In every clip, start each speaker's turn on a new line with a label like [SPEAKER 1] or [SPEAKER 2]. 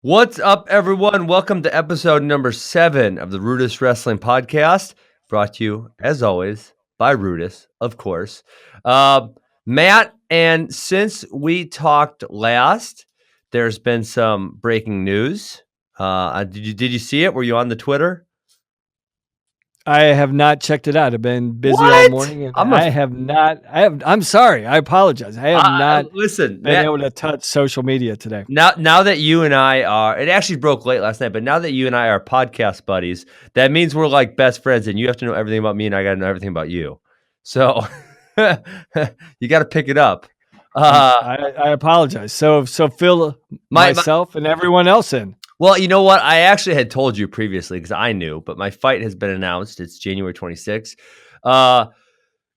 [SPEAKER 1] What's up, everyone? Welcome to episode number 7 of the Rudis Wrestling Podcast, brought to you, as always, by Rudis, of course. Matt, and since we talked last, there's been some breaking news. Did you see it? Were you on the Twitter?
[SPEAKER 2] I have not checked it out. I've been busy all
[SPEAKER 1] What?
[SPEAKER 2] morning, and I have not. I'm sorry. I apologize. I have not
[SPEAKER 1] listen,
[SPEAKER 2] been
[SPEAKER 1] Matt.
[SPEAKER 2] able to touch social media today.
[SPEAKER 1] Now that you and I are, it actually broke late last night, but now that you and I are podcast buddies, that means we're like best friends, and you have to know everything about me, and I got to know everything about you. So you got to pick it up.
[SPEAKER 2] I apologize. So fill myself and everyone else in.
[SPEAKER 1] Well, you know what? I actually had told you previously because I knew, but my fight has been announced. It's January 26th.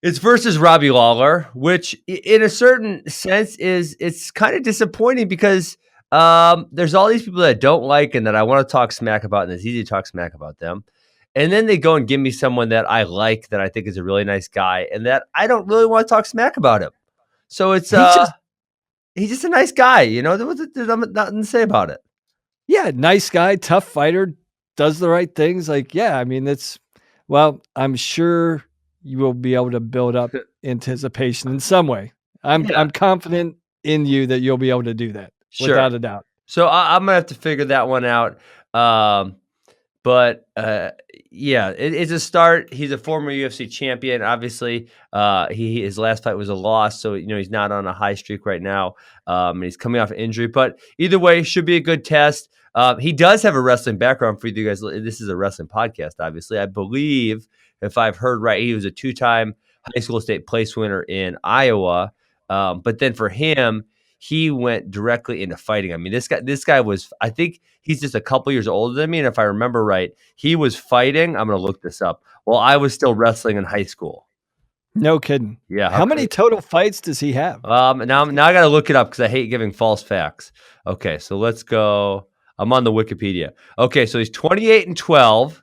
[SPEAKER 1] It's versus Robbie Lawler, which in a certain sense it's kind of disappointing because there's all these people that I don't like and that I want to talk smack about, and it's easy to talk smack about them. And then they go and give me someone that I like, that I think is a really nice guy, and that I don't really want to talk smack about him. So it's he's just a nice guy, you know. There's nothing to say about it.
[SPEAKER 2] Yeah, nice guy, tough fighter, does the right things. Like, yeah, I mean, I'm sure you will be able to build up anticipation in some way. I'm confident in you that you'll be able to do that, without a doubt.
[SPEAKER 1] So I'm gonna have to figure that one out. But it's a start. He's a former UFC champion. Obviously, his last fight was a loss, so he's not on a high streak right now. And he's coming off an injury, but either way, should be a good test. He does have a wrestling background for you guys. This is a wrestling podcast, obviously. I believe, if I've heard right, he was a 2-time high school state place winner in Iowa. But then for him, he went directly into fighting. I mean, this guy was, I think he's just a couple years older than me. And if I remember right, he was fighting. I'm going to look this up. Well, I was still wrestling in high school.
[SPEAKER 2] No kidding.
[SPEAKER 1] Yeah.
[SPEAKER 2] How many total fights does he have?
[SPEAKER 1] Now I got to look it up because I hate giving false facts. Okay. So let's go. I'm on the Wikipedia. Okay. So he's 28-12.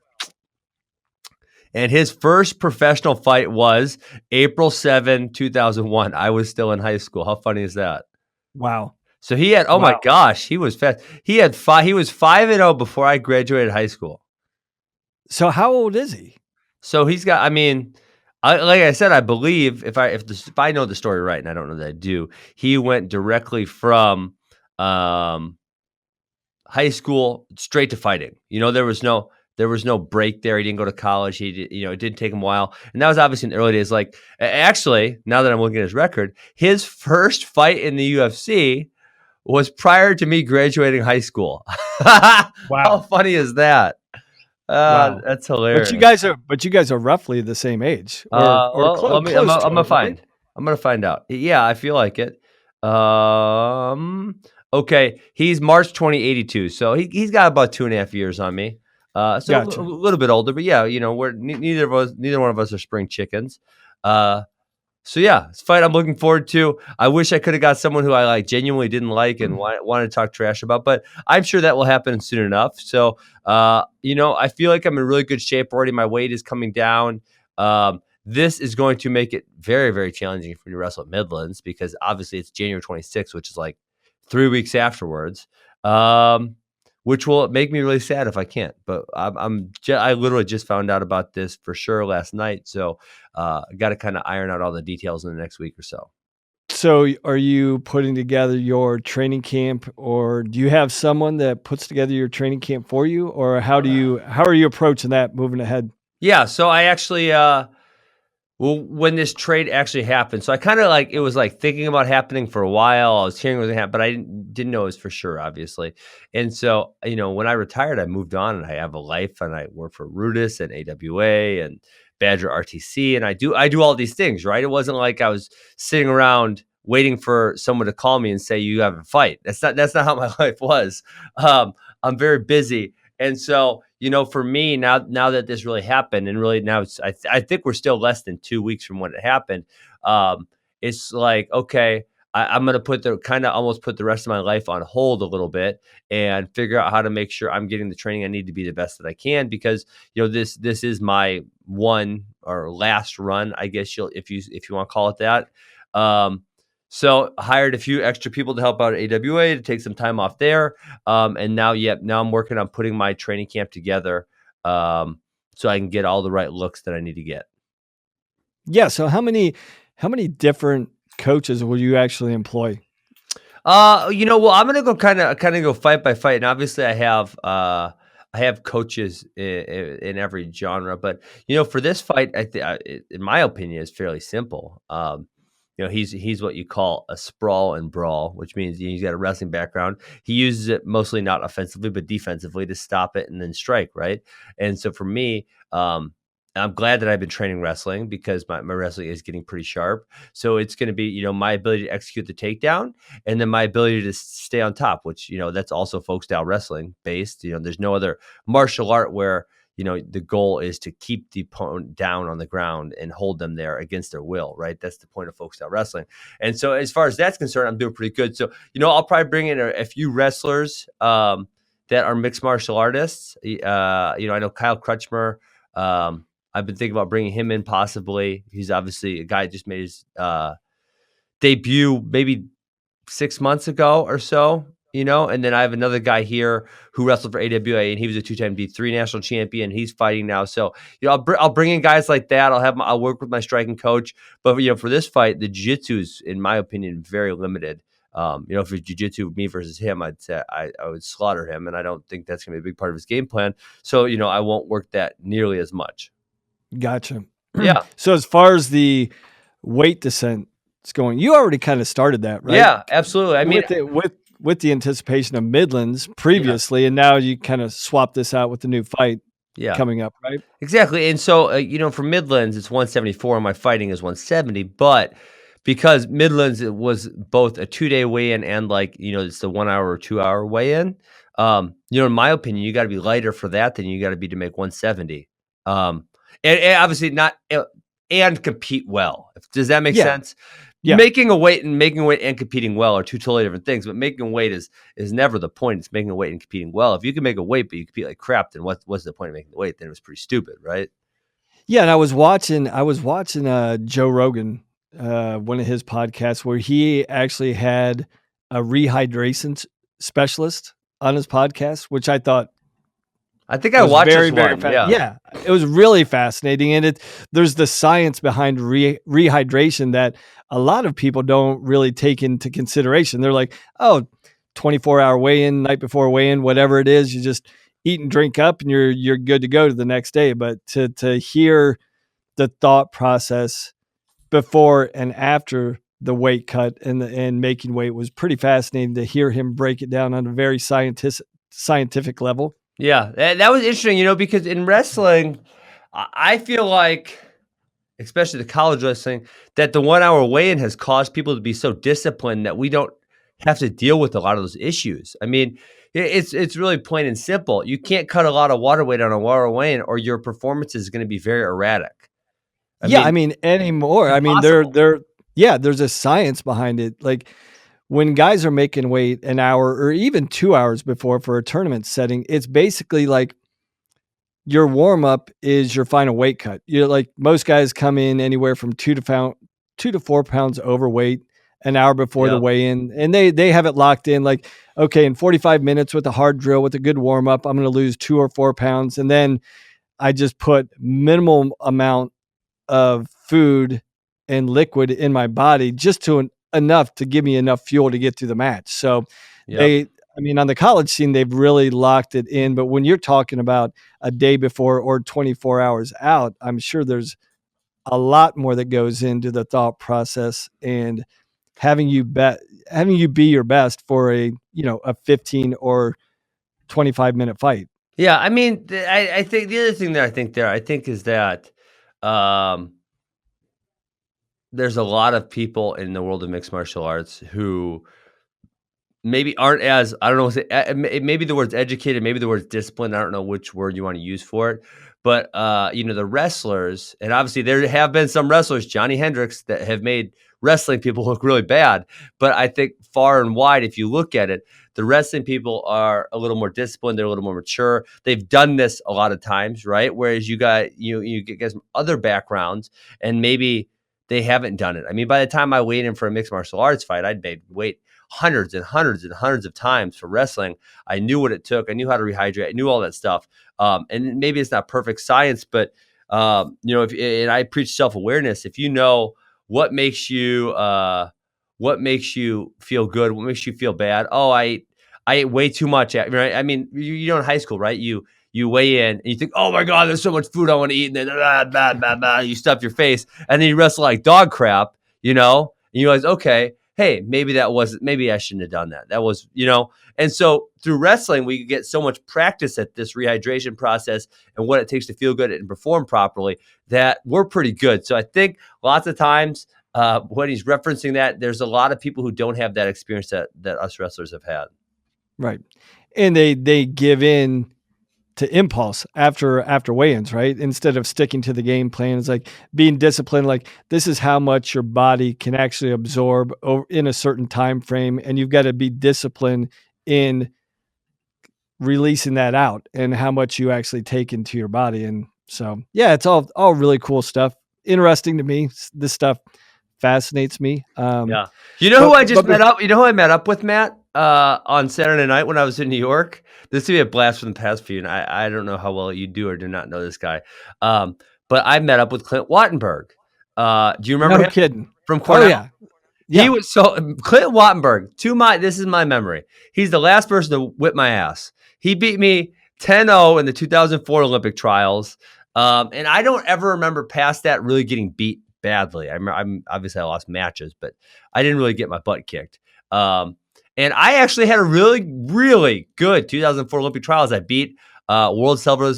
[SPEAKER 1] And his first professional fight was April 7, 2001. I was still in high school. How funny is that?
[SPEAKER 2] Wow.
[SPEAKER 1] So he had, my gosh, he was fast. He was 5-0 before I graduated high school.
[SPEAKER 2] So how old is he?
[SPEAKER 1] So he's got, like I said, I believe if I know the story right, and I don't know that I do, he went directly from high school straight to fighting. There was no break there. He didn't go to college. It didn't take him a while. And that was obviously in the early days. Like, actually, now that I'm looking at his record, his first fight in the UFC was prior to me graduating high school. Wow. How funny is that? Wow. That's hilarious.
[SPEAKER 2] But you guys are roughly the same age.
[SPEAKER 1] I'm going to find out. Yeah, I feel like it. Okay. He's March 2082. So he's got about 2.5 years on me. Gotcha. A little bit older, but yeah, we're neither one of us are spring chickens. So yeah, it's a fight I'm looking forward to. I wish I could have got someone who I genuinely didn't like and wanted to talk trash about, but I'm sure that will happen soon enough. So, I feel like I'm in really good shape already. My weight is coming down. This is going to make it very, very challenging for me to wrestle at Midlands because obviously it's January 26th, which is like 3 weeks afterwards. Which will make me really sad if I can't. But I literally just found out about this for sure last night, so I got to kind of iron out all the details in the next week or so.
[SPEAKER 2] So, are you putting together your training camp, or do you have someone that puts together your training camp for you, or how are you approaching that moving ahead?
[SPEAKER 1] Yeah, so I actually when this trade actually happened, so I kind of it was thinking about happening for a while. I was hearing it was going to happen, but I didn't know it was for sure, obviously. And so, when I retired, I moved on and I have a life and I work for Rudis and AWA and Badger RTC. And I do all these things, right? It wasn't like I was sitting around waiting for someone to call me and say, you have a fight. That's not how my life was. I'm very busy. And so, for me, now that this really happened, and really now I think we're still less than 2 weeks from when it happened. It's like, okay, I'm going to almost put the rest of my life on hold a little bit and figure out how to make sure I'm getting the training I need to be the best that I can, because, this is my one or last run, I guess if you want to call it that. So hired a few extra people to help out at AWA to take some time off there. And now I'm working on putting my training camp together so I can get all the right looks that I need to get.
[SPEAKER 2] Yeah. So how many different coaches will you actually employ?
[SPEAKER 1] Well, I'm gonna go kind of go fight by fight, and obviously I have coaches in every genre, but for this fight, in my opinion, is fairly simple. He's what you call a sprawl and brawl, which means he's got a wrestling background. He uses it mostly not offensively, but defensively to stop it and then strike, right? And so for me, I'm glad that I've been training wrestling because my wrestling is getting pretty sharp. So it's going to be, my ability to execute the takedown and then my ability to stay on top, which, that's also folk style wrestling based. There's no other martial art where, the goal is to keep the opponent down on the ground and hold them there against their will, right? That's the point of folk style wrestling. And so as far as that's concerned, I'm doing pretty good. So, I'll probably bring in a few wrestlers that are mixed martial artists. I know Kyle Crutchmer. I've been thinking about bringing him in possibly. He's obviously a guy who just made his debut maybe 6 months ago or so, and then I have another guy here who wrestled for AWA and he was a 2-time D3 national champion. He's fighting now. So, I'll bring in guys like that. I'll work with my striking coach, but for this fight, the jiu-jitsu is, in my opinion, very limited. If it's jiu-jitsu, me versus him, I'd say I would slaughter him. And I don't think that's going to be a big part of his game plan. So, I won't work that nearly as much.
[SPEAKER 2] Gotcha.
[SPEAKER 1] Yeah.
[SPEAKER 2] So as far as the weight descent is going, you already kind of started that, right?
[SPEAKER 1] Yeah, absolutely. I mean,
[SPEAKER 2] with the anticipation of Midlands previously, and now you kind of swap this out with the new fight coming up, right?
[SPEAKER 1] Exactly. And so, for Midlands, it's 174 and my fighting is 170, but because Midlands, it was both a 2-day weigh-in and it's the 1 hour or 2 hour weigh-in. In my opinion, you got to be lighter for that than you got to be to make 170. And obviously not, and compete well. Does that make sense? Yeah. Making a weight and competing well are two totally different things. But making a weight is never the point. It's making a weight and competing well. If you can make a weight but you compete like crap, then what's the point of making the weight? Then it was pretty stupid, right?
[SPEAKER 2] Yeah, and I was watching Joe Rogan, one of his podcasts where he actually had a rehydration specialist on his podcast, which I think I watched this one. Yeah, it was really fascinating, and there's the science behind rehydration that a lot of people don't really take into consideration. They're like, 24-hour weigh-in, night before weigh-in, whatever it is, you just eat and drink up, and you're good to go to the next day. But to hear the thought process before and after the weight cut and making weight was pretty fascinating to hear him break it down on a very scientific level.
[SPEAKER 1] Yeah, that was interesting, because in wrestling, I feel like, especially the college wrestling, that the 1 hour weigh-in has caused people to be so disciplined that we don't have to deal with a lot of those issues. I mean, it's really plain and simple. You can't cut a lot of water weight on a 1 hour weigh-in or your performance is going to be very erratic.
[SPEAKER 2] I mean, anymore. There's a science behind it. Like, when guys are making weight an hour or even 2 hours before for a tournament setting, it's basically like your warm up is your final weight cut. You're like, most guys come in anywhere from 2 to 4 pounds overweight an hour before the weigh in. And they have it locked in like, okay, in 45 minutes with a hard drill, with a good warm up, I'm going to lose 2 or 4 pounds. And then I just put minimal amount of food and liquid in my body just enough to give me enough fuel to get through the match. So on the college scene, they've really locked it in. But when you're talking about a day before or 24 hours out, I'm sure there's a lot more that goes into the thought process and having you be your best for a 15 or 25 minute fight.
[SPEAKER 1] Yeah. I mean, I think the other thing that I think is that, there's a lot of people in the world of mixed martial arts who maybe aren't as, I don't know, maybe the word's educated, maybe the word's disciplined. I don't know which word you want to use for it. But, the wrestlers, and obviously there have been some wrestlers, Johnny Hendricks, that have made wrestling people look really bad. But I think far and wide, if you look at it, the wrestling people are a little more disciplined. They're a little more mature. They've done this a lot of times, right? Whereas you get guys from other backgrounds and maybe they haven't done it. I mean, by the time I weighed in for a mixed martial arts fight, I'd made weight hundreds and hundreds and hundreds of times for wrestling. I knew what it took. I knew how to rehydrate. I knew all that stuff. And maybe it's not perfect science, but and I preach self-awareness. If you know what makes you feel good, what makes you feel bad. Oh, I ate way too much. Right? I mean, in high school, right? You weigh in and you think, oh my God, there's so much food I want to eat. And then you stuff your face and then you wrestle like dog crap, and you realize, okay, hey, maybe I shouldn't have done that. That was, and so through wrestling, we get so much practice at this rehydration process and what it takes to feel good and perform properly that we're pretty good. So I think lots of times when he's referencing that, there's a lot of people who don't have that experience that us wrestlers have had.
[SPEAKER 2] Right. And they give in to impulse after weigh-ins, right? Instead of sticking to the game plan. It's like being disciplined. Like, this is how much your body can actually absorb in a certain time frame, and you've got to be disciplined in releasing that out and how much you actually take into your body. And so, yeah, it's all really cool stuff. Interesting to me. This stuff fascinates me.
[SPEAKER 1] Yeah. Who I just met up? You know who I met up with, Matt, on Saturday night when I was in New York? This would be a blast from the past for you, and I don't know how well you do or do not know this guy. But I met up with Clint Wattenberg. Do you remember him?
[SPEAKER 2] No kidding.
[SPEAKER 1] From Cornell?
[SPEAKER 2] Oh, yeah. Yeah.
[SPEAKER 1] He was Clint Wattenberg, this is my memory. He's the last person to whip my ass. He beat me 10-0 in the 2004 Olympic trials. And I don't ever remember past that really getting beat badly. I'm obviously I lost matches, but I didn't really get my butt kicked. And I actually had a really, really good 2004 Olympic trials. I beat world silver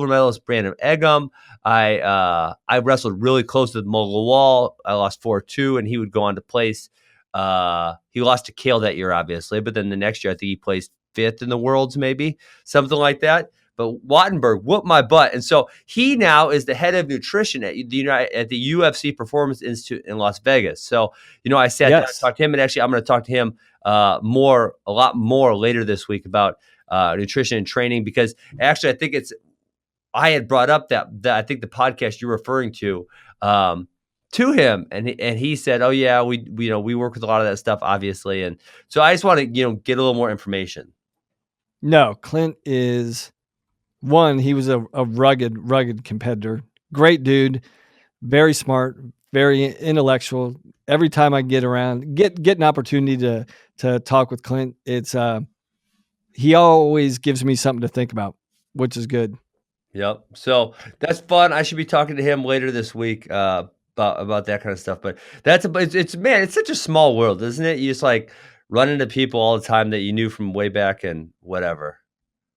[SPEAKER 1] medalist Brandon Eggum. I wrestled really close to the Mogul Wall. I lost 4-2, and he would go on to place. He lost to Kale that year, obviously, but then the next year I think he placed 5th in the worlds, maybe something like that. But Wattenberg whooped my butt, and so he now is the head of nutrition at the UFC Performance Institute in Las Vegas. So I sat down and talked to him, and actually I'm going to talk to him a lot more later this week about nutrition and training, because actually I had brought up that I think the podcast you're referring to him, and he said, oh yeah, we work with a lot of that stuff, obviously, and so I just want to get a little more information.
[SPEAKER 2] No, Clint is one. He was a rugged competitor, great dude, very smart, very intellectual. Every time I get an opportunity to talk with Clint, it's he always gives me something to think about, which is good.
[SPEAKER 1] Yep. So that's fun. I should be talking to him later this week about that kind of stuff. But it's such a small world, isn't it? You just like run into people all the time that you knew from way back and whatever.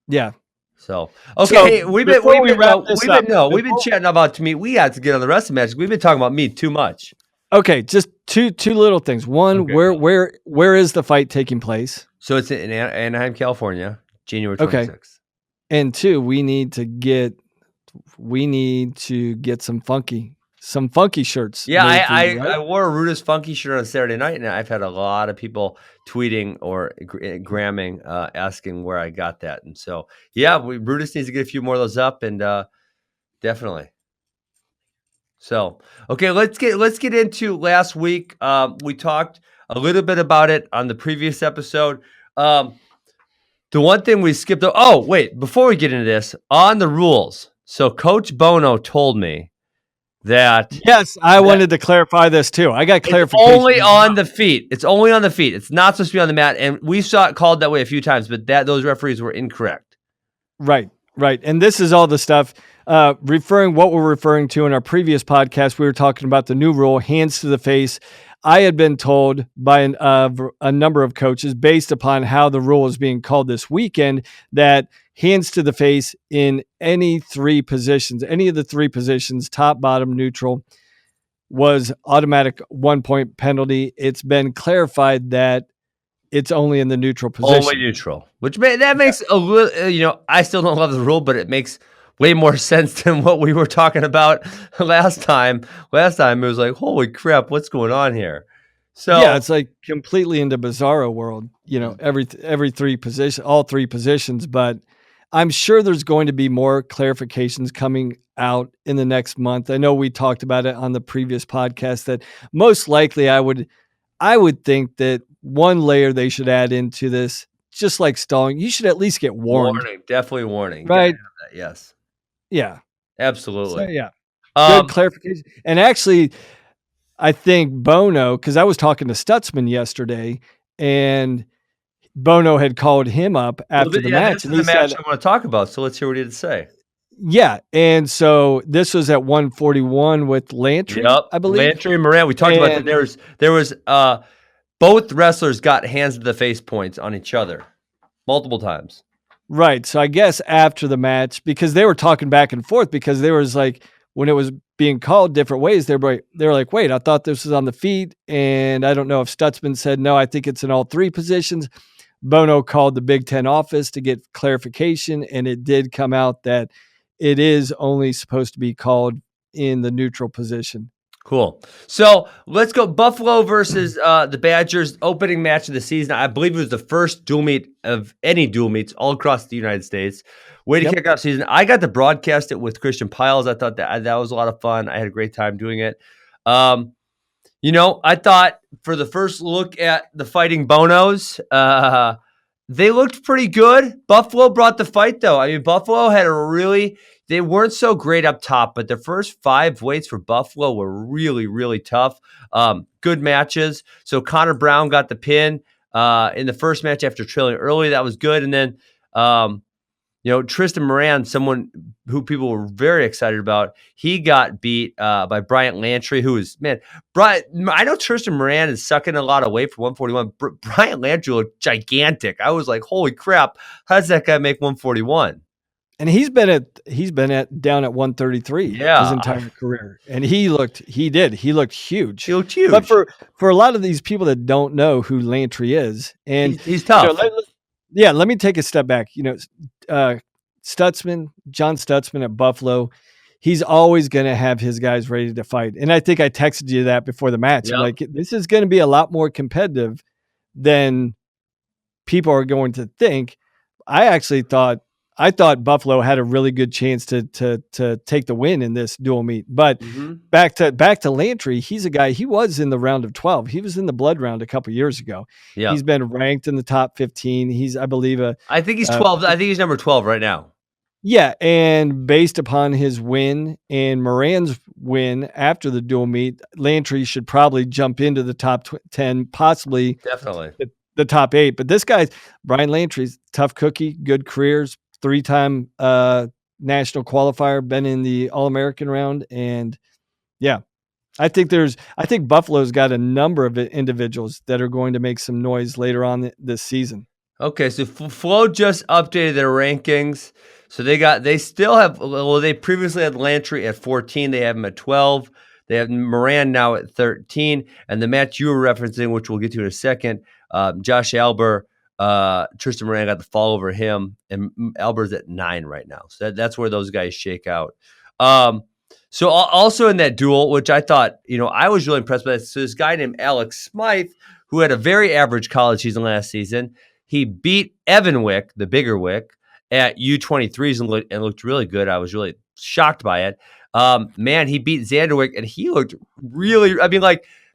[SPEAKER 2] Yeah.
[SPEAKER 1] So okay, we've been chatting about me. We had to get on the wrestling match. We've been talking about me too much.
[SPEAKER 2] Okay, just two little things. One, okay. Where is the fight taking place?
[SPEAKER 1] So it's in Anaheim, California, January 26th. Okay.
[SPEAKER 2] And two, we need to get some funky shirts.
[SPEAKER 1] Yeah, I wore a Rudis funky shirt on Saturday night, and I've had a lot of people tweeting or gramming, asking where I got that. And so, yeah, Rudis needs to get a few more of those up, and definitely. So, okay, let's get into last week. We talked a little bit about it on the previous episode. The one thing we skipped. Oh, wait, before we get into this, on the rules. So Coach Bono told me that.
[SPEAKER 2] Yes, I wanted to clarify this too. I got clarification.
[SPEAKER 1] It's only on the feet. It's only on the feet. It's not supposed to be on the mat. And we saw it called that way a few times, but those referees were incorrect.
[SPEAKER 2] Right. And this is all the stuff. What we're referring to in our previous podcast, we were talking about the new rule, hands to the face. I had been told by a number of coaches, based upon how the rule is being called this weekend, that hands to the face in any of the three positions, top, bottom, neutral, was automatic 1-point penalty. It's been clarified that it's only in the neutral position.
[SPEAKER 1] Only neutral, which makes a little, I still don't love the rule, but it makes way more sense than what we were talking about last time. Last time it was like, holy crap, what's going on here? So
[SPEAKER 2] yeah, it's like completely into bizarro world, every three position, all three positions. But I'm sure there's going to be more clarifications coming out in the next month. I know we talked about it on the previous podcast that most likely I would think that one layer they should add into this, just like stalling, you should at least get warned.
[SPEAKER 1] Warning, definitely warning.
[SPEAKER 2] Right.
[SPEAKER 1] That, yes.
[SPEAKER 2] Yeah. So,
[SPEAKER 1] Absolutely.
[SPEAKER 2] yeah. Good clarification. And actually, I think Bono, because I was talking to Stutzman yesterday, and Bono had called him up after the match.
[SPEAKER 1] This
[SPEAKER 2] And
[SPEAKER 1] is
[SPEAKER 2] he
[SPEAKER 1] the match
[SPEAKER 2] said,
[SPEAKER 1] I want to talk about. So let's hear what he had to say.
[SPEAKER 2] yeah. And so this was at 141 with Lantry, I believe.
[SPEAKER 1] Lantry and Moran. We talked about that. There was both wrestlers got hands to the face points on each other multiple times.
[SPEAKER 2] Right. So I guess after the match, because they were talking back and forth, because there was like, when it was being called different ways, they were like, wait, I thought this was on the feet. And I don't know if Stutzman said, no, I think it's in all three positions. Bono called the Big Ten office to get clarification. And it did come out that it is only supposed to be called in the neutral position.
[SPEAKER 1] Cool. So let's go Buffalo versus the Badgers, opening match of the season. I believe it was the first dual meet of any dual meets all across the United States. Way to kick off season. I got to broadcast it with Christian Piles. I thought that was a lot of fun. I had a great time doing it. I thought for the first look at the Fighting Bonos, they looked pretty good. Buffalo brought the fight, though. I mean, Buffalo had they weren't so great up top, but the first 5 weights for Buffalo were really, really tough. Good matches. So Connor Brown got the pin in the first match after trailing early. That was good. And then, Tristan Moran, someone who people were very excited about, he got beat by Bryant Lantry, I know Tristan Moran is sucking a lot of weight for 141. Bryant Lantry looked gigantic. I was like, holy crap, how does that guy make 141?
[SPEAKER 2] And he's been down at 133 his entire career. And he looked huge. He looked huge. But for a lot of these people that don't know who Lantry is, and
[SPEAKER 1] he's tough.
[SPEAKER 2] Let me take a step back. John Stutzman at Buffalo, he's always going to have his guys ready to fight. And I think I texted you that before the match. I'm like, this is going to be a lot more competitive than people are going to think. I thought Buffalo had a really good chance to take the win in this dual meet. But back to Lantry, he's a guy, he was in the round of 12. He was in the blood round a couple years ago. Yeah. He's been ranked in the top 15.
[SPEAKER 1] I think he's 12. I think he's number 12 right now.
[SPEAKER 2] Yeah, and based upon his win and Moran's win after the dual meet, Lantry should probably jump into the top 10, possibly
[SPEAKER 1] definitely
[SPEAKER 2] the top 8. But this guy's Brian Lantry's tough cookie, good careers. 3-time national qualifier, been in the All-American round. And yeah, I think Buffalo's got a number of individuals that are going to make some noise later on this season.
[SPEAKER 1] Okay. So Flo just updated their rankings. So they previously had Lantry at 14. They have him at 12. They have Moran now at 13. And the match you were referencing, which we'll get to in a second, Josh Alber, Tristan Moran got the fall over him, and Alber's at 9 right now. So that's where those guys shake out. So also in that duel, which I thought, I was really impressed with. So this guy named Alex Smythe, who had a very average college season last season, he beat Evan Wick, the bigger Wick, at U23s and looked really good. I was really shocked by it. He beat Xander Wick, and he looked really,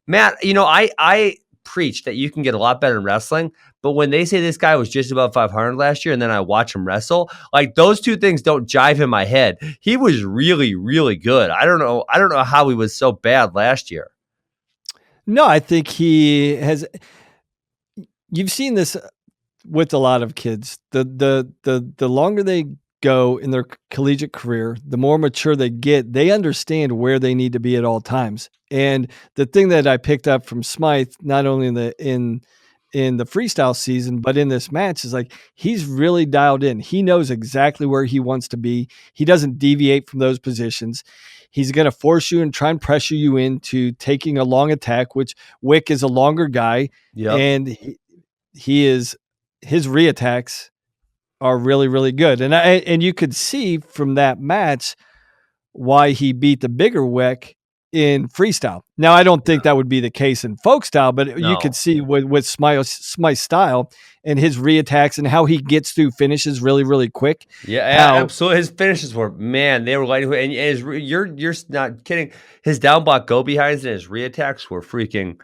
[SPEAKER 1] Matt, I preach that you can get a lot better in wrestling, but when they say this guy was just above 500 last year and then I watch him wrestle, like those two things don't jive in my head. He was really, really good. I don't know how he was so bad last year.
[SPEAKER 2] No, I think he has. You've seen this with a lot of kids. The longer they go in their collegiate career, the more mature they get. They understand where they need to be at all times. And the thing that I picked up from Smythe, not only in the freestyle season, but in this match, is like he's really dialed in. He knows exactly where he wants to be. He doesn't deviate from those positions. He's going to force you and try and pressure you into taking a long attack, which Wick is a longer guy. Yep. And his reattacks are really, really good. And you could see from that match why he beat the bigger Wick in freestyle. Now, I don't think that would be the case in folk style, but you could
[SPEAKER 1] No.
[SPEAKER 2] see with Smythe's style and his reattacks and how he gets through finishes really, really quick.
[SPEAKER 1] Yeah,
[SPEAKER 2] How
[SPEAKER 1] absolutely. His finishes were, man, they were lighting, and you're not kidding. His down block go behinds and his reattacks were freaking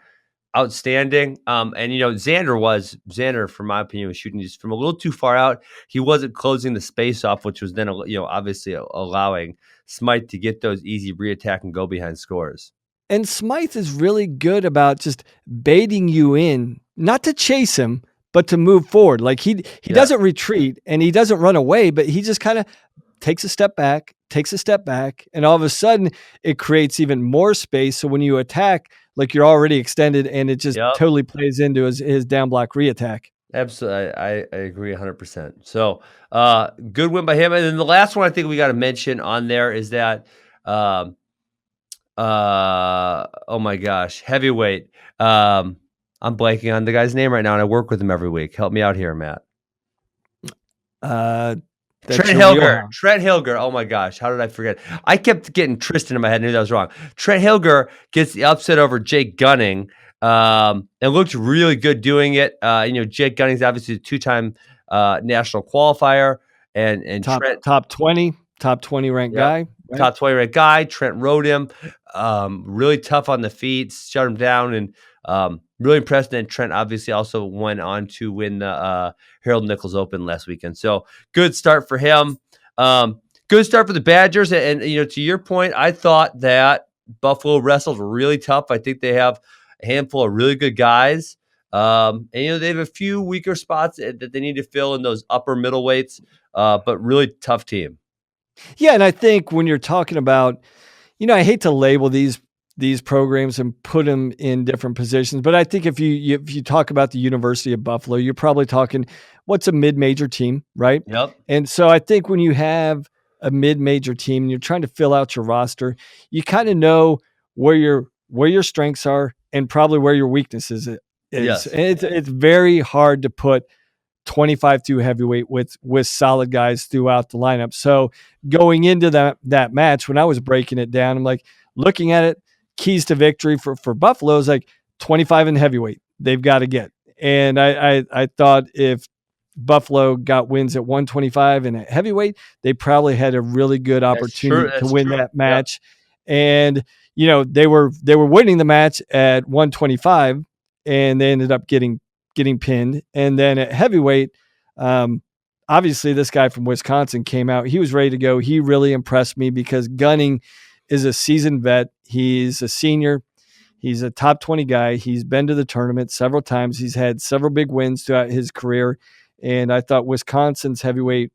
[SPEAKER 1] outstanding. And Xander, from my opinion, was shooting just from a little too far out. He wasn't closing the space off, which was then obviously allowing Smythe to get those easy reattack and go behind scores.
[SPEAKER 2] and Smythe is really good about just baiting you in, not to chase him, but to move forward. Like he doesn't retreat and he doesn't run away, but he just kind of takes a step back, and all of a sudden it creates even more space. So when you attack, like you're already extended, and it just totally plays into his down block reattack.
[SPEAKER 1] Absolutely. I agree 100%. So good win by him. And then the last one I think we got to mention on there is that, oh my gosh, heavyweight. I'm blanking on the guy's name right now, and I work with him every week. Help me out here, Matt. Trent Hilger. Oh my gosh, how did I forget? I kept getting Tristan in my head and knew that was wrong. Trent Hilger gets the upset over Jake Gunning. And looked really good doing it. Jake Gunning's obviously a two-time national qualifier and
[SPEAKER 2] top 20 ranked guy.
[SPEAKER 1] Right? Top 20 ranked guy. Trent rode him. Really tough on the feet, shut him down, and really impressed. And Trent obviously also went on to win the Harold Nichols Open last weekend. So good start for him. Good start for the Badgers. And to your point, I thought that Buffalo wrestled really tough. I think they have a handful of really good guys. And they have a few weaker spots that they need to fill in those upper middleweights, but really tough team.
[SPEAKER 2] Yeah, and I think when you're talking about, I hate to label these programs and put them in different positions, but I think if you talk about the University of Buffalo, you're probably talking what's a mid-major team, right?
[SPEAKER 1] Yep.
[SPEAKER 2] And so I think when you have a mid-major team and you're trying to fill out your roster, you kind of know where your strengths are and probably where your weaknesses is.
[SPEAKER 1] Yes.
[SPEAKER 2] And it's very hard to put 25 through heavyweight with solid guys throughout the lineup. So going into that match, when I was breaking it down, I'm like looking at it, keys to victory for Buffalo is like 25 in heavyweight they've got to get. And I thought if Buffalo got wins at 125 and at heavyweight, they probably had a really good opportunity to win that match. Yep. And they were winning the match at 125 and they ended up getting pinned. And then at heavyweight, obviously this guy from Wisconsin came out. He was ready to go. He really impressed me because Gunning is a seasoned vet. He's a senior. He's a top 20 guy. He's been to the tournament several times. He's had several big wins throughout his career. And I thought Wisconsin's heavyweight,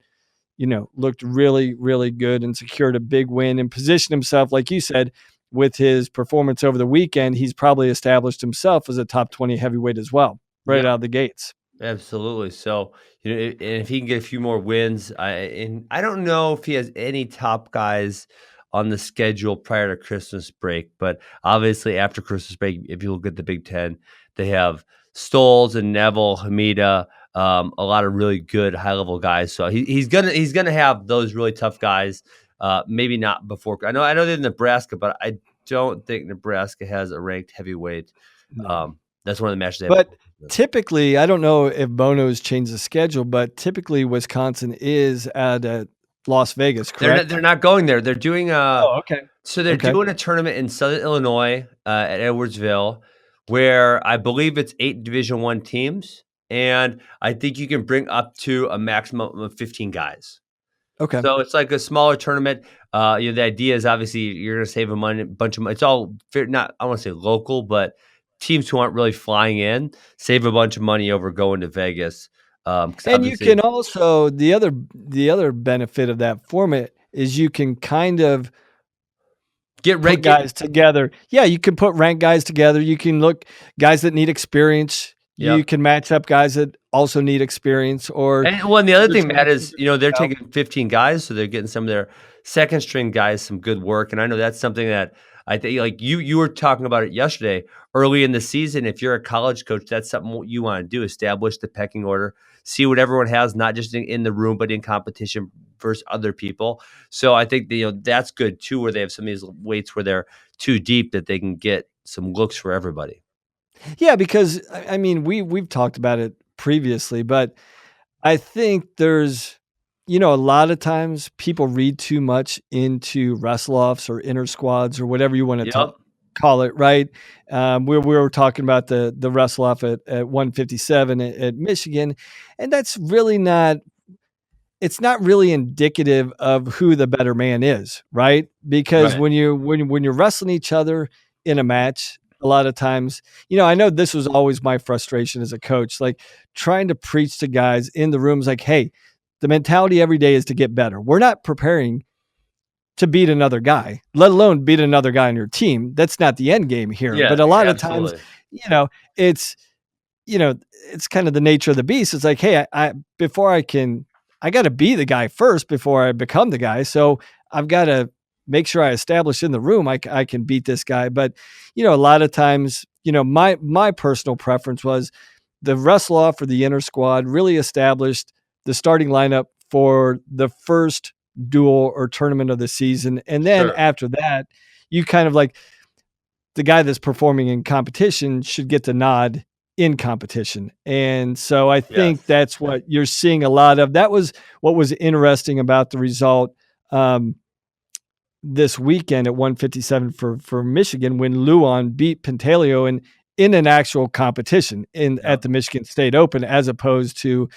[SPEAKER 2] looked really, really good and secured a big win and positioned himself, like you said, with his performance over the weekend. He's probably established himself as a top 20 heavyweight as well, right out of the gates.
[SPEAKER 1] Absolutely. So, and if he can get a few more wins, I don't know if he has any top guys on the schedule prior to Christmas break, but obviously after Christmas break, if you look at the Big Ten, they have Stoles and Neville, Hamida, a lot of really good high level guys. So he's gonna have those really tough guys. Maybe not before. I know they're in Nebraska, but I don't think Nebraska has a ranked heavyweight. No. That's one of the matches they have.
[SPEAKER 2] But typically, I don't know if Bono's changed the schedule, but typily Wisconsin is at Las Vegas, correct?
[SPEAKER 1] They're not going there. They're doing
[SPEAKER 2] okay.
[SPEAKER 1] So they're doing a tournament in Southern Illinois at Edwardsville, where I believe it's 8 Division I teams, and I think you can bring up to a maximum of 15 guys.
[SPEAKER 2] Okay.
[SPEAKER 1] So it's like a smaller tournament. The idea is obviously you're going to save a bunch of money. It's all not, I want to say local, but teams who aren't really flying in save a bunch of money over going to Vegas.
[SPEAKER 2] And you can also, the other benefit of that format is you can kind of
[SPEAKER 1] get ranked
[SPEAKER 2] guys together. Yeah, you can put ranked guys together. You can look guys that need experience. Yep. You can match up guys that also need experience. And
[SPEAKER 1] the other thing, Matt, is they're taking 15 guys, so they're getting some of their second string guys some good work. And I know that's something that I think, like you were talking about it yesterday, early in the season. If you're a college coach, that's something you want to do: establish the pecking order, see what everyone has, not just in the room, but in competition versus other people. So I think that's good too, where they have some of these weights where they're too deep that they can get some looks for everybody.
[SPEAKER 2] Yeah, because I mean, we've talked about it previously, but I think there's, a lot of times people read too much into wrestle offs or inner squads or whatever you want to
[SPEAKER 1] Yep.
[SPEAKER 2] call it, right? We were talking about the wrestle off at 157 at Michigan, and that's really not. It's not really indicative of who the better man is, right? Because
[SPEAKER 1] Right.
[SPEAKER 2] when you're wrestling each other in a match, a lot of times, I know this was always my frustration as a coach, like trying to preach to guys in the rooms, like, hey, the mentality every day is to get better. We're not preparing to beat another guy, let alone beat another guy on your team. That's not the end game here.
[SPEAKER 1] Yeah,
[SPEAKER 2] But a lot of times,
[SPEAKER 1] absolutely.
[SPEAKER 2] it's it's kind of the nature of the beast. It's like, hey, I got to be the guy first before I become the guy. So I've got to make sure I establish in the room I can beat this guy. But a lot of times, my personal preference was the wrestle off or the inner squad really established the starting lineup for the first duel or tournament of the season, and then
[SPEAKER 1] Sure.
[SPEAKER 2] after that, you kind of like the guy that's performing in competition should get the nod in competition. And so I think
[SPEAKER 1] Yes.
[SPEAKER 2] that's what you're seeing a lot of. That was what was interesting about the result this weekend at 157 for Michigan when Luan beat Pantaleo in an actual competition at
[SPEAKER 1] Yep.
[SPEAKER 2] the Michigan State Open, as opposed to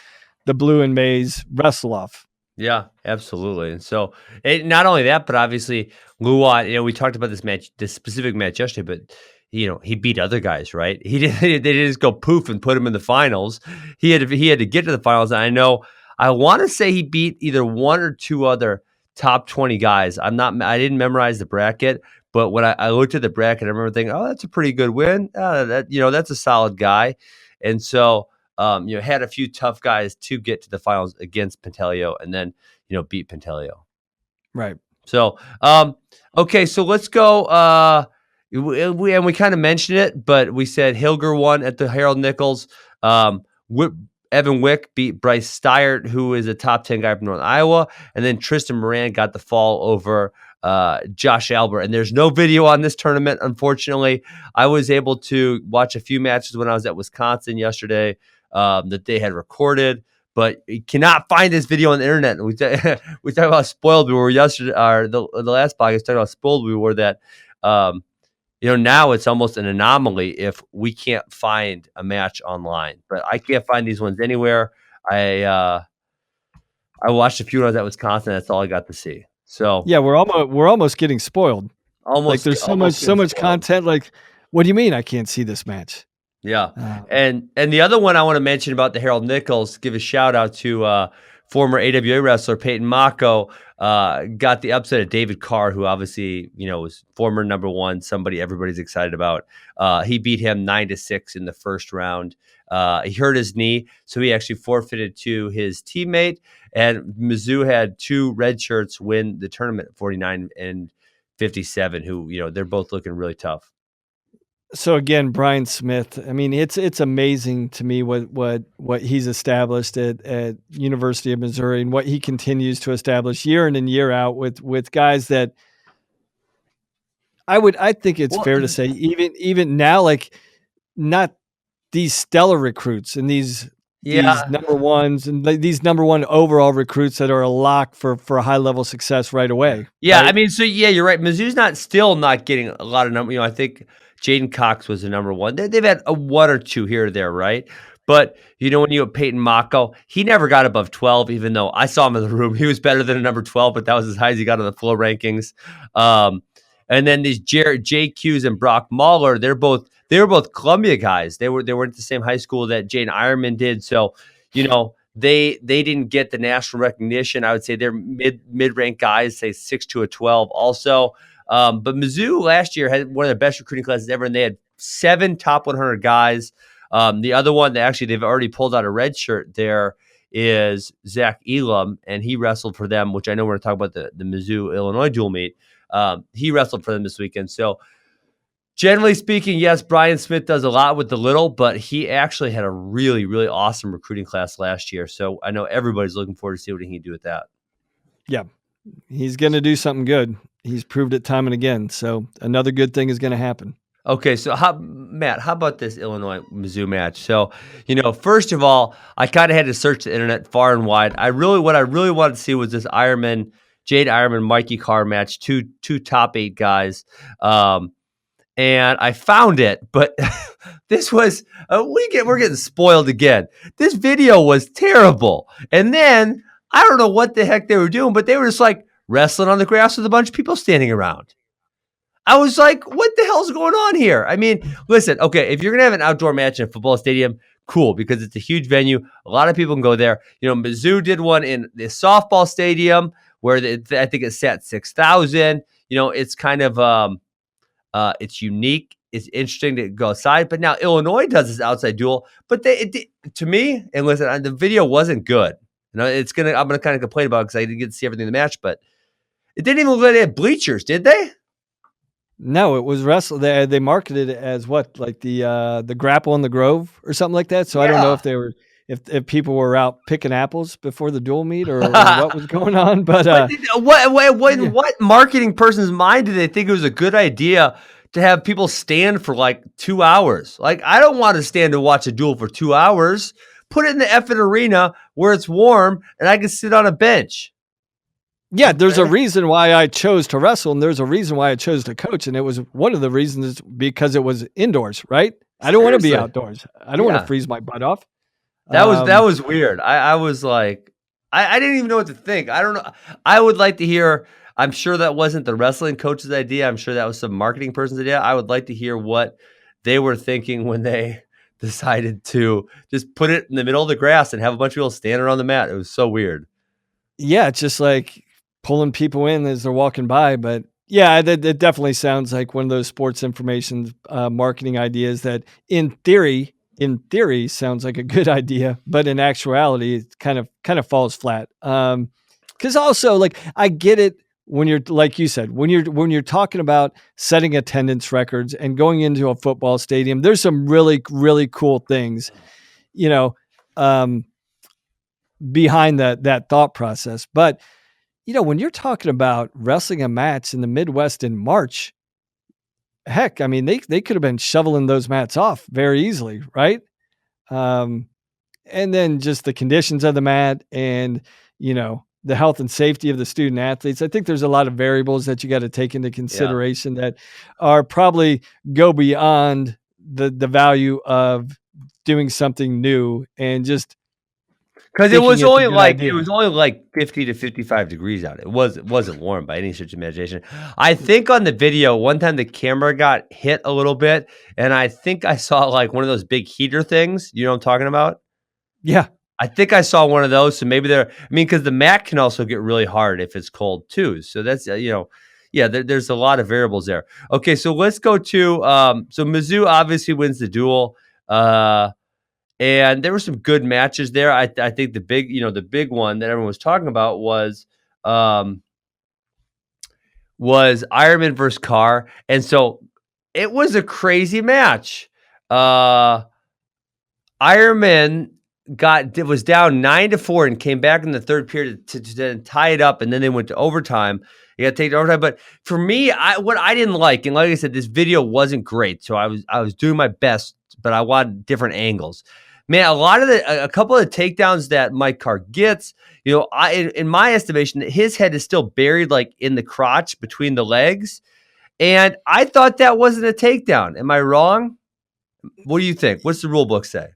[SPEAKER 2] the blue and maize wrestle off.
[SPEAKER 1] Yeah, absolutely. And so, not only that, but obviously Luan, we talked about this specific match yesterday, but he beat other guys, right? He did. They didn't just go poof and put him in the finals. He had to get to the finals. And I want to say he beat either one or two other top 20 guys. I didn't memorize the bracket, but when I looked at the bracket, I remember thinking, oh, that's a pretty good win. That's a solid guy. And so, had a few tough guys to get to the finals against Pantaleo, and then beat Pantaleo.
[SPEAKER 2] Right.
[SPEAKER 1] So, okay, so let's go. We kind of mentioned it, but we said Hilger won at the Harold Nichols. Evan Wick beat Bryce Steyert, who is a top 10 guy from North Iowa, and then Tristan Moran got the fall over Josh Albert. And there's no video on this tournament, unfortunately. I was able to watch a few matches when I was at Wisconsin yesterday that they had recorded, but you cannot find this video on the internet. We talked about spoiled we were yesterday, or the last podcast talked about spoiled we were that. Now it's almost an anomaly if we can't find a match online, but I can't find these ones anywhere. I watched a few when I was at Wisconsin. That's all I got to see. So
[SPEAKER 2] Yeah, we're almost getting spoiled. Like there's so much
[SPEAKER 1] getting spoiled.
[SPEAKER 2] content. Like, what do you mean I can't see this match?
[SPEAKER 1] Yeah. And the other one I want to mention about the Harold Nichols, give a shout out to former AWA wrestler Peyton Mako, got the upset of David Carr, who obviously, was former number one, somebody everybody's excited about. He beat him 9-6 in the first round. He hurt his knee, so he actually forfeited to his teammate. And Mizzou had two red shirts win the tournament at 49 and 57, who, they're both looking really tough.
[SPEAKER 2] So again, Brian Smith. I mean, it's amazing to me what he's established at University of Missouri and what he continues to establish year in and year out with guys that I think it's fair to say even now, like, not these stellar recruits and these number ones and these number one overall recruits that are a lock for high level success right away.
[SPEAKER 1] Yeah,
[SPEAKER 2] right?
[SPEAKER 1] I mean, so you're right. Mizzou's still not getting a lot of number. I think Jaden Cox was the number one. They've had a one or two here or there, right? But when you have Peyton Mako, he never got above 12, even though I saw him in the room. He was better than a number 12, but that was as high as he got on the floor rankings. And then these JQs and Brock Mahler, they were both Columbia guys. They were at the same high school that Jane Ironman did. So, they didn't get the national recognition. I would say they're mid-ranked guys, say 6 to a 12 also. But Mizzou last year had one of the best recruiting classes ever, and they had 7 top 100 guys. The other one that actually they've already pulled out a red shirt there is Zach Elam, and he wrestled for them, which I know we're going to talk about the Mizzou Illinois dual meet. He wrestled for them this weekend. So generally speaking, yes, Brian Smith does a lot with the little, but he actually had a really, really awesome recruiting class last year. So I know everybody's looking forward to see what he can do with that.
[SPEAKER 2] Yeah, he's going to do something good. He's proved it time and again. So another good thing is going to happen.
[SPEAKER 1] Okay, so Matt, how about this Illinois Mizzou match? So, first of all, I kind of had to search the internet far and wide. What I really wanted to see was this Jade Ironman, Mikey Carr match, two top 8 guys. And I found it, but this was we're getting spoiled again. This video was terrible. And then I don't know what the heck they were doing, but they were just like wrestling on the grass with a bunch of people standing around. I was like, what the hell's going on here? I mean, listen, okay, if you're going to have an outdoor match in a football stadium, cool, because it's a huge venue. A lot of people can go there. Mizzou did one in the softball stadium where I think it sat 6,000. It's kind of it's unique. It's interesting to go outside. But now Illinois does this outside duel. But to me, and listen, the video wasn't good. I'm gonna kind of complain about it because I didn't get to see everything in the match, but it didn't even look like they had bleachers, did they?
[SPEAKER 2] No, it was wrestle. They marketed it as what, like the grapple in the Grove or something like that. So I don't know if they were if people were out picking apples before the dual meet or what was going on. But
[SPEAKER 1] what marketing person's mind did they think it was a good idea to have people stand for like 2 hours? Like, I don't want to stand and watch a duel for 2 hours. Put it in the effing arena where it's warm and I can sit on a bench.
[SPEAKER 2] Yeah, there's a reason why I chose to wrestle, and there's a reason why I chose to coach, and it was one of the reasons because it was indoors, right? I don't want to be outdoors. I don't want to freeze my butt off.
[SPEAKER 1] That was weird. I was like, I didn't even know what to think. I don't know. I would like to hear. I'm sure that wasn't the wrestling coach's idea. I'm sure that was some marketing person's idea. I would like to hear what they were thinking when they decided to just put it in the middle of the grass and have a bunch of people stand around the mat. It was so weird.
[SPEAKER 2] Yeah, it's just like pulling people in as they're walking by. But yeah, it definitely sounds like one of those sports information marketing ideas that in theory sounds like a good idea, but in actuality, it kind of falls flat. Because also, like, I get it when you're, like you said, when you're talking about setting attendance records and going into a football stadium, there's some really, really cool things, behind that thought process. But when you're talking about wrestling a match in the Midwest in March, heck, I mean, they could have been shoveling those mats off very easily, right? And then just the conditions of the mat and, the health and safety of the student athletes. I think there's a lot of variables that you got to take into consideration that are probably go beyond the value of doing something new and just
[SPEAKER 1] because it was only like 50 to 55 degrees out. It wasn't warm by any stretch of imagination. I think on the video, one time the camera got hit a little bit, and I think I saw like one of those big heater things. You know what I'm talking about?
[SPEAKER 2] Yeah.
[SPEAKER 1] I think I saw one of those. So maybe because the mat can also get really hard if it's cold too. So that's, there's a lot of variables there. Okay, so let's go to, so Mizzou obviously wins the duel. And there were some good matches there. I think the big one that everyone was talking about was Ironman versus Carr. And so it was a crazy match. Ironman was down 9-4 and came back in the third period to tie it up, and then they went to overtime. You got to take it to overtime. But for me, what I didn't like, and like I said, this video wasn't great, so I was doing my best, but I wanted different angles. Man, a couple of the takedowns that Mike Carr gets, in my estimation, his head is still buried like in the crotch between the legs, and I thought that wasn't a takedown. Am I wrong? What do you think? What's the rule book say?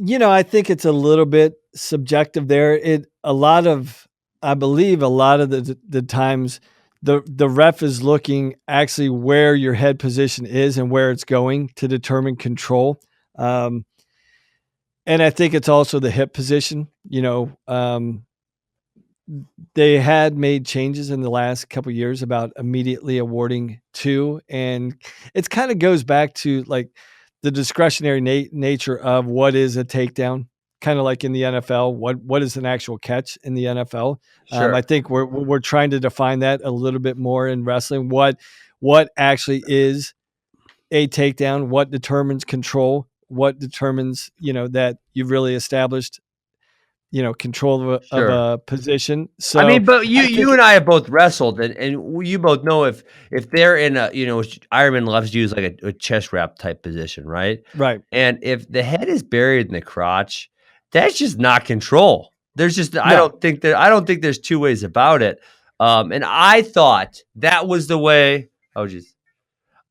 [SPEAKER 2] I think it's a little bit subjective there. I believe a lot of the times the ref is looking actually where your head position is and where it's going to determine control. And I think it's also the hip position. They had made changes in the last couple of years about immediately awarding 2. And it kind of goes back to like the discretionary nature of what is a takedown, kind of like in the NFL. What is an actual catch in the NFL?
[SPEAKER 1] Sure.
[SPEAKER 2] I think we're trying to define that a little bit more in wrestling. What actually is a takedown? What determines control? What determines that you've really established control of a position.
[SPEAKER 1] I
[SPEAKER 2] So
[SPEAKER 1] mean, but
[SPEAKER 2] I think,
[SPEAKER 1] you and I have both wrestled, and you both know if they're in a Ironman loves to use like a chest wrap type position, right?
[SPEAKER 2] right.
[SPEAKER 1] And if the head is buried in the crotch, that's just not control. There's just I
[SPEAKER 2] No.
[SPEAKER 1] don't think there's two ways about it. And I thought that was the way. Oh, geez.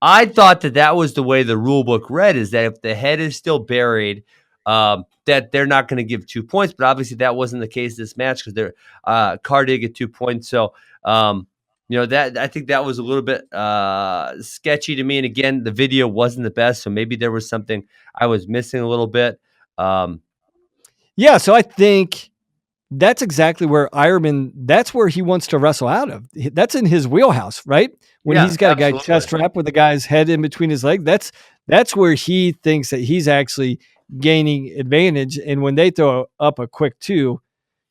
[SPEAKER 1] I thought that was the way the rule book read, is that if the head is still buried, that they're not going to give 2 points. But obviously that wasn't the case this match, because Carr did get 2 points. So, that I think that was a little bit sketchy to me. And again, the video wasn't the best, so maybe there was something I was missing a little bit.
[SPEAKER 2] Yeah, so I think that's exactly where Ironman, that's where he wants to wrestle out of. That's in his wheelhouse, right? When
[SPEAKER 1] Yeah,
[SPEAKER 2] he's got
[SPEAKER 1] absolutely.
[SPEAKER 2] a guy chest wrap with the guy's head in between his legs, that's where he thinks that he's actually gaining advantage. And when they throw up a quick 2,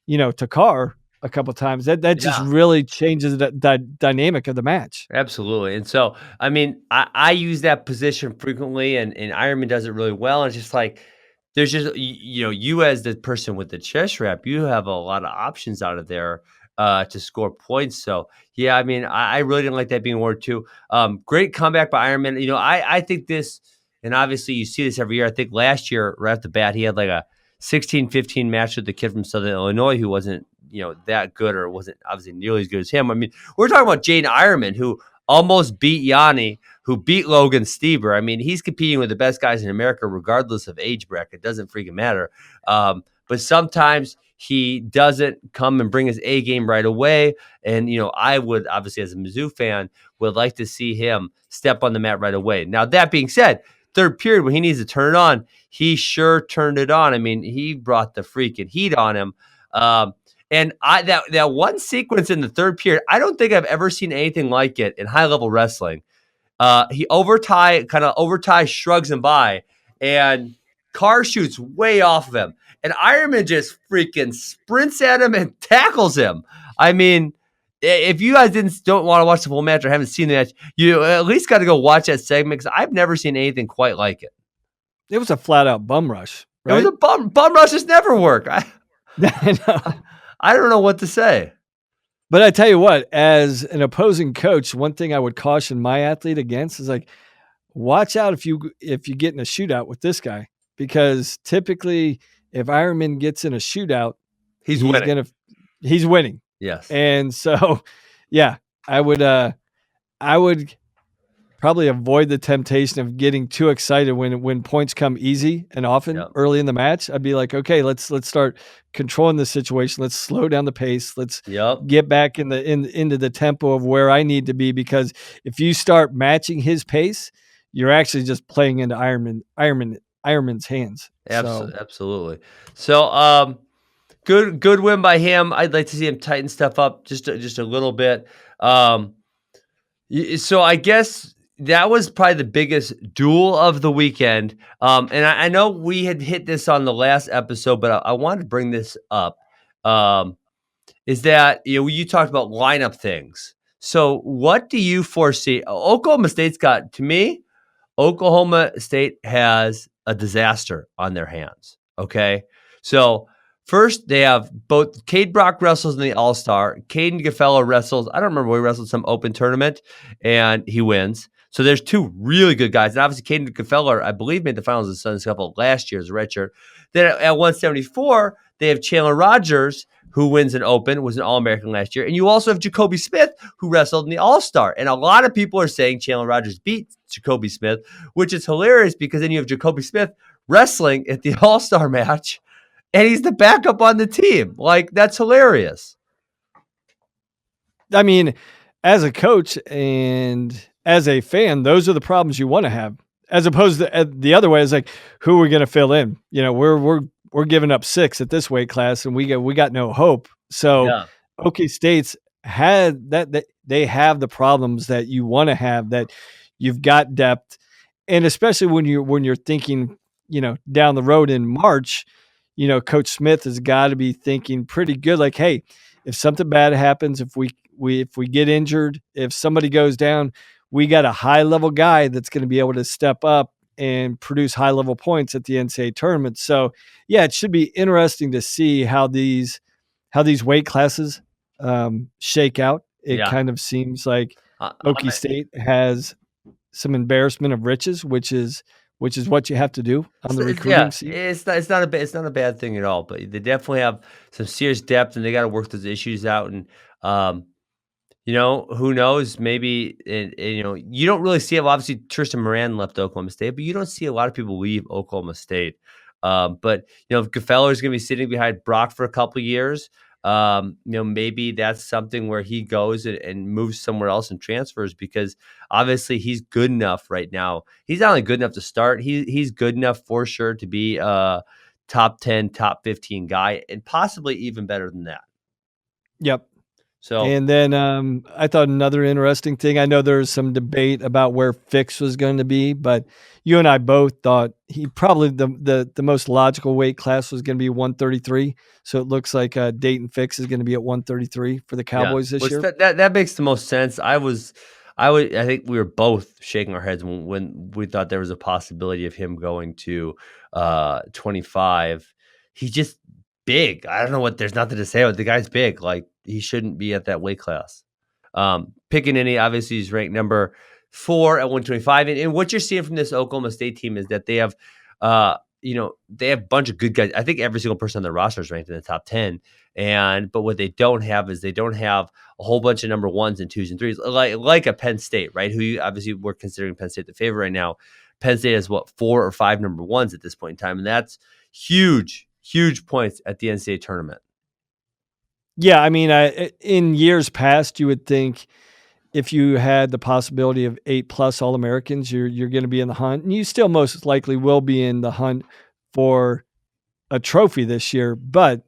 [SPEAKER 2] to Carr a couple times, that just really changes the dynamic of the match.
[SPEAKER 1] Absolutely. And so, I mean, I use that position frequently, and Ironman does it really well. And it's just like, there's just, you as the person with the chest wrap, you have a lot of options out of there to score points. So, yeah, I mean, I really didn't like that being awarded too. Great comeback by Ironman. I think this, and obviously you see this every year. I think last year, right off the bat, he had like a 16-15 match with the kid from Southern Illinois who wasn't, that good, or wasn't obviously nearly as good as him. I mean, we're talking about Jaden Ironman, who almost beat Yanni, who beat Logan Stieber. I mean, he's competing with the best guys in America, regardless of age bracket. It doesn't freaking matter. But sometimes he doesn't come and bring his A game right away. And, I would, obviously, as a Mizzou fan, would like to see him step on the mat right away. Now, that being said, third period, when he needs to turn it on, he sure turned it on. I mean, he brought the freaking heat on him. And that one sequence in the third period, I don't think I've ever seen anything like it in high level wrestling. He overtie shrugs him by, and Carr shoots way off of him, and Ironman just freaking sprints at him and tackles him. I mean, if you guys don't want to watch the full match or haven't seen the match, you at least got to go watch that segment, because I've never seen anything quite like it.
[SPEAKER 2] It was a flat out bum rush, right?
[SPEAKER 1] It was a bum rush. Just never work.
[SPEAKER 2] I know.
[SPEAKER 1] I don't know what to say.
[SPEAKER 2] But I tell you what, as an opposing coach, one thing I would caution my athlete against is like, watch out if you get in a shootout with this guy, because typically if Ironman gets in a shootout, he's winning.
[SPEAKER 1] Yes.
[SPEAKER 2] And so, yeah, I would probably avoid the temptation of getting too excited when points come easy and often early in the match. I'd be like, okay, let's start controlling the situation. Let's slow down the pace. Let's get back into the tempo of where I need to be, because if you start matching his pace, you're actually just playing into Ironman's hands.
[SPEAKER 1] Absolutely. So, good win by him. I'd like to see him tighten stuff up just a little bit. So I guess that was probably the biggest duel of the weekend. And I know we had hit this on the last episode, but I wanted to bring this up. Is that, you talked about lineup things. So what do you foresee? Oklahoma State has a disaster on their hands. Okay. So first, they have both Cade Brock wrestles in the All-Star. Caden Gafella wrestles. I don't remember where he wrestled some open tournament, and he wins. So there's two really good guys. And obviously, Caden Gafella, I believe, made the finals of the Suns Cup last year as a redshirt. Then at 174, they have Chandler Rogers, who wins an open, was an All-American last year. And you also have Jacoby Smith, who wrestled in the All-Star. And a lot of people are saying Chandler Rogers beat Jacoby Smith, which is hilarious, because then you have Jacoby Smith wrestling at the All-Star match, and he's the backup on the team. Like, that's hilarious.
[SPEAKER 2] I mean, as a coach and as a fan, those are the problems you want to have, as opposed to the other way is like, who are we going to fill in? We're giving up 6 at this weight class, and we got no hope. So OK State's had that they have the problems that you want to have, that you've got depth. And especially when you're thinking, down the road in March, Coach Smith has got to be thinking pretty good. Like, hey, if something bad happens, if we get injured, if somebody goes down, we got a high level guy that's going to be able to step up and produce high level points at the NCAA tournament. So yeah, it should be interesting to see how these weight classes shake out. It
[SPEAKER 1] Yeah.
[SPEAKER 2] kind of seems like
[SPEAKER 1] I'm
[SPEAKER 2] Okie
[SPEAKER 1] at-
[SPEAKER 2] State has some embarrassment of riches, which is what you have to do on the recruiting scene.
[SPEAKER 1] it's not a bad thing at all, but they definitely have some serious depth, and they got to work those issues out. And um, who knows? Maybe you don't really see it. Well, obviously, Tristan Moran left Oklahoma State, but you don't see a lot of people leave Oklahoma State. But if Gefeller is going to be sitting behind Brock for a couple of years, maybe that's something where he goes and moves somewhere else and transfers, because obviously he's good enough right now. He's not only good enough to start; he's good enough for sure to be a top 10, top 15 guy, and possibly even better than that.
[SPEAKER 2] Yep.
[SPEAKER 1] So
[SPEAKER 2] And then I thought another interesting thing, I know there's some debate about where Fix was going to be, but you and I both thought he probably the most logical weight class was going to be 133. So it looks like Dayton Fix is going to be at 133 for the Cowboys this year.
[SPEAKER 1] That makes the most sense. I think we were both shaking our heads when we thought there was a possibility of him going to 25. He's just big. I don't know there's nothing to say about the guy's big. Like, he shouldn't be at that weight class. Pickaninny, obviously, he's ranked number 4 at 125. And what you're seeing from this Oklahoma State team is that they have they have a bunch of good guys. I think every single person on their roster is ranked in the top 10. But what they don't have is they don't have a whole bunch of number 1s and 2s and 3s, like a Penn State, right? Who obviously we're considering Penn State the favorite right now. Penn State has 4 or 5 number 1s at this point in time, and that's huge points at the NCAA tournament.
[SPEAKER 2] Yeah, I mean, in years past, you would think if you had the possibility of 8+ All-Americans, you're going to be in the hunt, and you still most likely will be in the hunt for a trophy this year. But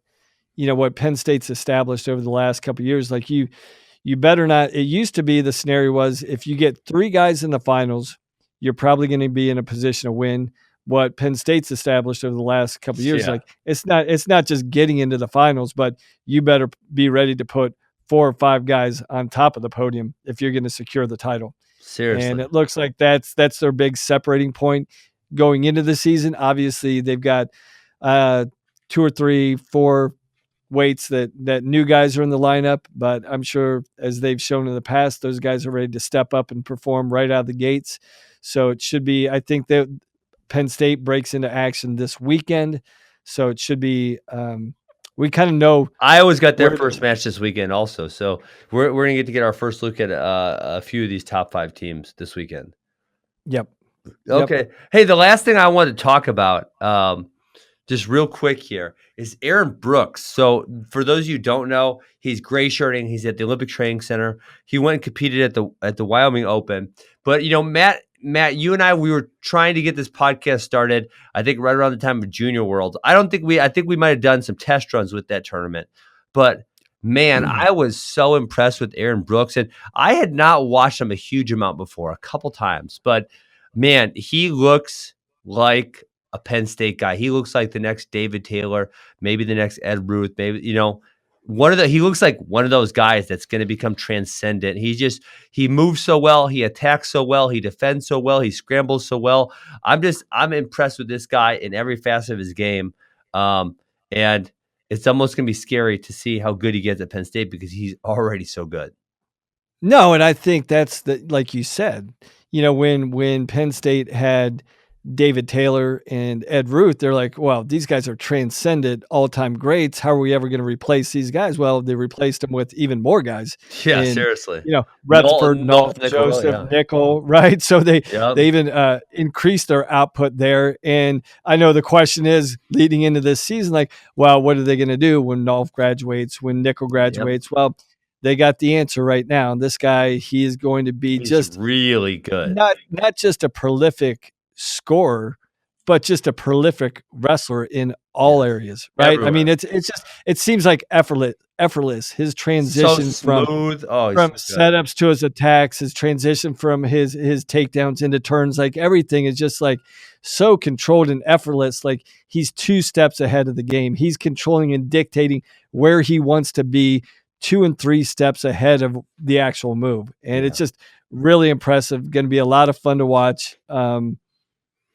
[SPEAKER 2] what Penn State's established over the last couple of years, like you better not. It used to be the scenario was if you get 3 guys in the finals, you're probably going to be in a position to win. What Penn State's established over the last couple of years, like it's not just getting into the finals, but you better be ready to put 4 or 5 guys on top of the podium if you're going to secure the title.
[SPEAKER 1] Seriously.
[SPEAKER 2] And it looks like that's their big separating point going into the season. Obviously, they've got 2 or 3, 4 weights that new guys are in the lineup, but I'm sure, as they've shown in the past, those guys are ready to step up and perform right out of the gates. So it should be, I think that Penn State breaks into action this weekend. So it should be, we kind of know.
[SPEAKER 1] Iowa's got their first match this weekend also. So we're going to get our first look at a few of these top 5 teams this weekend.
[SPEAKER 2] Yep.
[SPEAKER 1] Okay. Hey, the last thing I wanted to talk about, just real quick here, is Aaron Brooks. So for those of you who don't know, he's gray shirting. He's at the Olympic Training Center. He went and competed at the Wyoming Open. But Matt, you and I, we were trying to get this podcast started, I think right around the time of Junior World. I think we might have done some test runs with that tournament. But man, I was so impressed with Aaron Brooks. And I had not watched him a huge amount before, a couple times. But man, he looks like a Penn State guy. He looks like the next David Taylor, maybe the next Ed Ruth, maybe, he looks like one of those guys that's going to become transcendent. He moves so well. He attacks so well. He defends so well. He scrambles so well. I'm impressed with this guy in every facet of his game. And it's almost going to be scary to see how good he gets at Penn State, because he's already so good.
[SPEAKER 2] No, and I think that's like you said, when Penn State had David Taylor and Ed Ruth, they're like, well, these guys are transcendent all-time greats. How are we ever going to replace these guys? Well, they replaced them with even more guys.
[SPEAKER 1] Yeah, seriously.
[SPEAKER 2] Rutherford, Joseph, Nickel, right? So they even increased their output there. And I know the question is leading into this season, like, well, what are they going to do when Nolf graduates, when Nickel graduates? Yep. Well, they got the answer right now. And this guy, he is going to be just
[SPEAKER 1] really good.
[SPEAKER 2] Not just a prolific scorer, but just a prolific wrestler in all areas, right? Everywhere. I mean, it seems like effortless. His transition from setups to his attacks, his transition from his takedowns into turns, like everything is just like so controlled and effortless. Like he's 2 steps ahead of the game. He's controlling and dictating where he wants to be 2 and 3 steps ahead of the actual move. And it's just really impressive. Going to be a lot of fun to watch.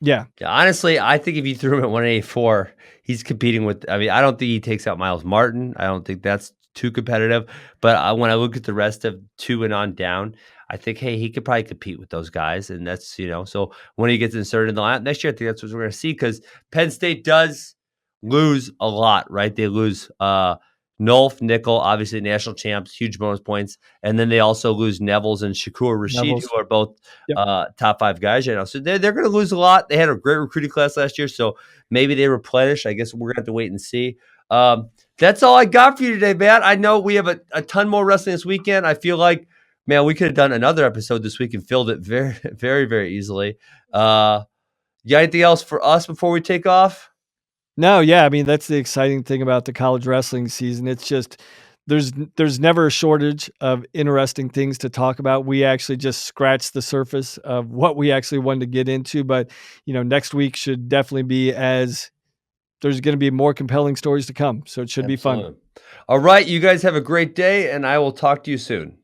[SPEAKER 2] Yeah.
[SPEAKER 1] Yeah, honestly, I think if you threw him at 184, he's competing with. I mean, I don't think he takes out Miles Martin. I don't think that's too competitive. But when I look at the rest of 2 and on down, I think, hey, he could probably compete with those guys, and that's so when he gets inserted in the lineup next year, I think that's what we're going to see because Penn State does lose a lot, right? They lose Nolf, Nickel, obviously national champs, huge bonus points, and then they also lose Nevels and Shakur Rashid,
[SPEAKER 2] Neville's.
[SPEAKER 1] who are both
[SPEAKER 2] Yep.
[SPEAKER 1] top 5 guys right now. So they're going to lose a lot. They had a great recruiting class last year, so maybe they replenish. I guess we're going to have to wait and see. That's all I got for you today, Matt. I know we have a ton more wrestling this weekend. I feel like, man, we could have done another episode this week and filled it very, very, very easily. You got anything else for us before we take off?
[SPEAKER 2] No, yeah, I mean, that's the exciting thing about the college wrestling season. It's just there's never a shortage of interesting things to talk about. We actually just scratched the surface of what we actually wanted to get into, but next week should definitely be there's going to be more compelling stories to come. So it should be fun.
[SPEAKER 1] All right, you guys have a great day, and I will talk to you soon.